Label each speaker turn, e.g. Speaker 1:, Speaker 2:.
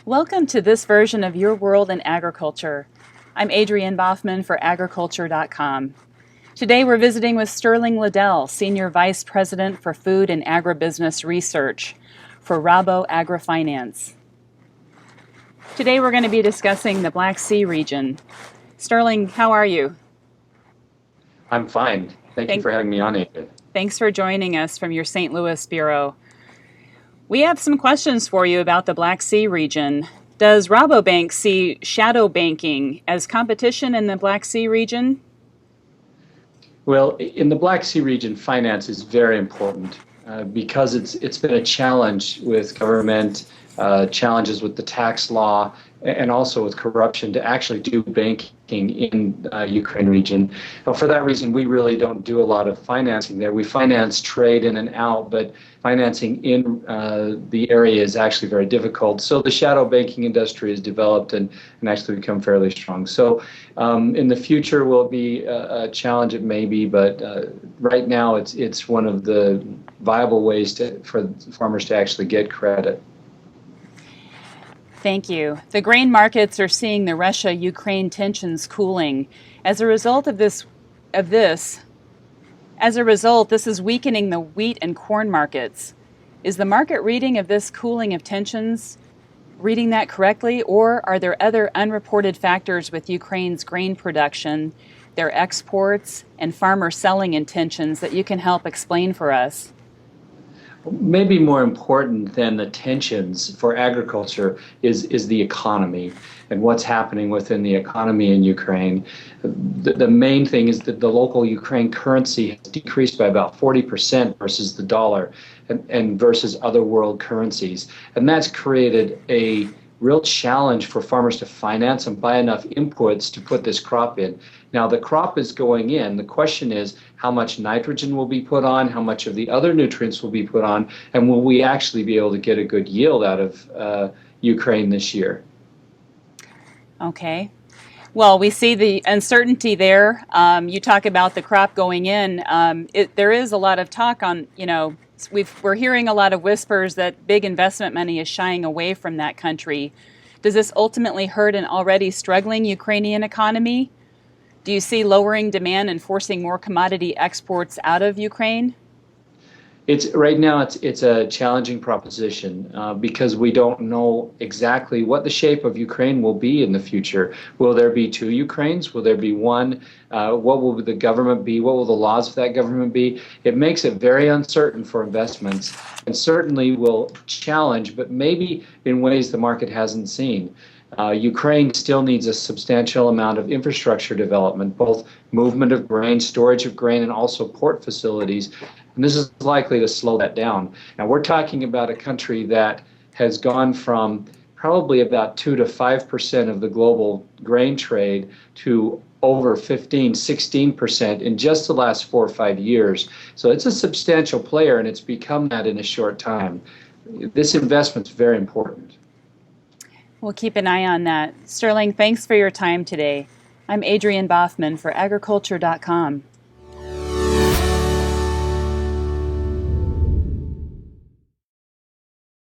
Speaker 1: Welcome to this version of Your World in Agriculture. I'm Adrienne Baughman for agriculture.com. Today we're visiting with Sterling Liddell, Senior Vice President for Food and Agribusiness Research for RaboAgrifinance. Today we're going to be discussing the Black Sea region. Sterling, how are you?
Speaker 2: I'm fine. Thank you for having me on, Adrienne.
Speaker 1: Thanks for joining us from your St. Louis bureau. We have some questions for you about the Black Sea region. Does Rabobank see shadow banking as competition in the Black Sea region?
Speaker 2: Well, in the Black Sea region, finance is very important because it's been a challenge with government, challenges with the tax law, and also with corruption to actually do banking in Ukraine region. For that reason, we really don't do a lot of financing there. We finance trade in and out, but financing in the area is actually very difficult. So the shadow banking industry has developed and actually become fairly strong. So in the future will be a challenge, it may be, but right now it's one of the viable ways for farmers to actually get credit.
Speaker 1: Thank you. The grain markets are seeing the Russia-Ukraine tensions cooling. As a result, this is weakening the wheat and corn markets. Is the market reading of this cooling of tensions reading that correctly, or are there other unreported factors with Ukraine's grain production, their exports, and farmer selling intentions that you can help explain for us?
Speaker 2: Maybe more important than the tensions for agriculture is the economy and what's happening within the economy in Ukraine. The main thing is that the local Ukraine currency has decreased by about 40% versus the dollar and versus other world currencies. And that's created a real challenge for farmers to finance and buy enough inputs to put this crop in. Now, the crop is going in. The question is how much nitrogen will be put on, how much of the other nutrients will be put on, and will we actually be able to get a good yield out of Ukraine this year?
Speaker 1: Okay. Well, we see the uncertainty there. You talk about the crop going in. There is a lot of talk on, we're hearing a lot of whispers that big investment money is shying away from that country. Does this ultimately hurt an already struggling Ukrainian economy? Do you see lowering demand and forcing more commodity exports out of Ukraine?
Speaker 2: Right now it's a challenging proposition because we don't know exactly what the shape of Ukraine will be in the future. Will there be two Ukraines? Will there be one? What will the government be? What will the laws of that government be? It makes it very uncertain for investments and certainly will challenge, but maybe in ways the market hasn't seen. Ukraine still needs a substantial amount of infrastructure development, both movement of grain, storage of grain, and also port facilities. And this is likely to slow that down. Now, we're talking about a country that has gone from probably about 2 to 5% of the global grain trade to over 15, 16% in just the last 4 or 5 years. So it's a substantial player, and it's become that in a short time. This investment's very important.
Speaker 1: We'll keep an eye on that. Sterling, thanks for your time today. I'm Adrienne Baughman for agriculture.com.